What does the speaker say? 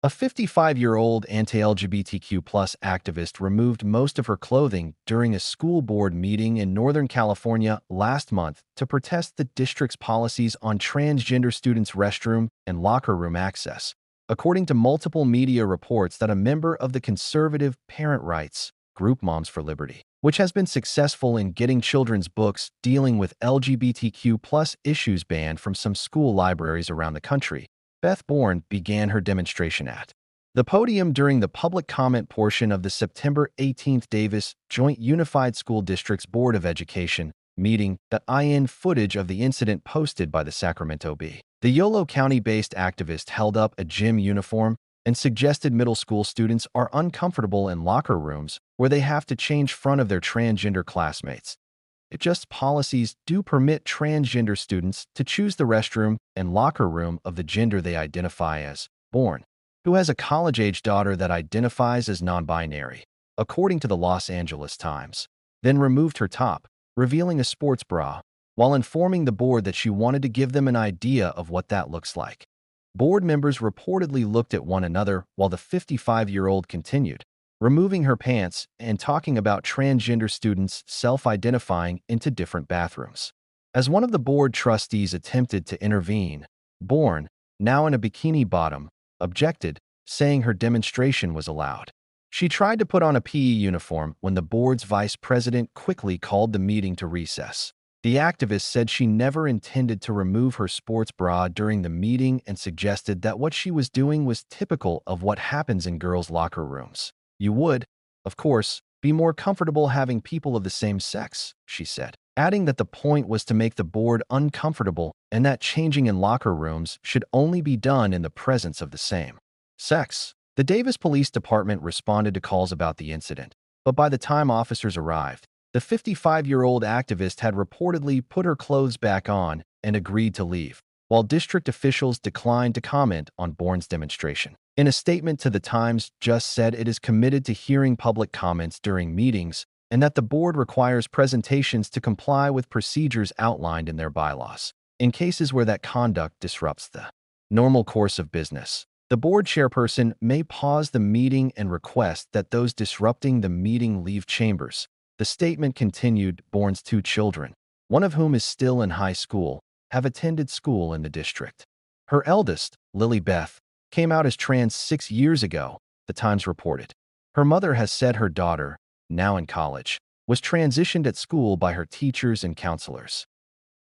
A 55-year-old anti-LGBTQ activist removed most of her clothing during a school board meeting in Northern California last month to protest the district's policies on transgender students' restroom and locker room access, according to multiple media reports that a member of the conservative parent rights group Moms for Liberty, which has been successful in getting children's books dealing with LGBTQ issues banned from some school libraries around the country, Beth Bourne began her demonstration at the podium during the public comment portion of the September 18th Davis Joint Unified School District's Board of Education meeting. In footage of the incident posted by the Sacramento Bee. The Yolo County-based activist held up a gym uniform and suggested middle school students are uncomfortable in locker rooms where they have to change front of their transgender classmates. It just policies do permit transgender students to choose the restroom and locker room of the gender they identify as. Bourne, who has a college-age daughter that identifies as non-binary, according to the Los Angeles Times, then removed her top, revealing a sports bra, while informing the board that she wanted to give them an idea of what that looks like. Board members reportedly looked at one another while the 55-year-old continued, removing her pants and talking about transgender students self-identifying into different bathrooms. As one of the board trustees attempted to intervene, Bourne, now in a bikini bottom, objected, saying her demonstration was allowed. She tried to put on a PE uniform when the board's vice president quickly called the meeting to recess. The activist said she never intended to remove her sports bra during the meeting and suggested that what she was doing was typical of what happens in girls' locker rooms. You would, of course, be more comfortable having people of the same sex, she said, adding that the point was to make the board uncomfortable and that changing in locker rooms should only be done in the presence of the same sex. The Davis Police Department responded to calls about the incident, but by the time officers arrived, the 55-year-old activist had reportedly put her clothes back on and agreed to leave, while district officials declined to comment on Bourne's demonstration. In a statement to the Times, just said it is committed to hearing public comments during meetings and that the board requires presentations to comply with procedures outlined in their bylaws. In cases where that conduct disrupts the normal course of business, the board chairperson may pause the meeting and request that those disrupting the meeting leave chambers. The statement continued. Bourne's two children, one of whom is still in high school, have attended school in the district. Her eldest, Lily Beth, came out as trans 6 years ago, the Times reported. Her mother has said her daughter, now in college, was transitioned at school by her teachers and counselors.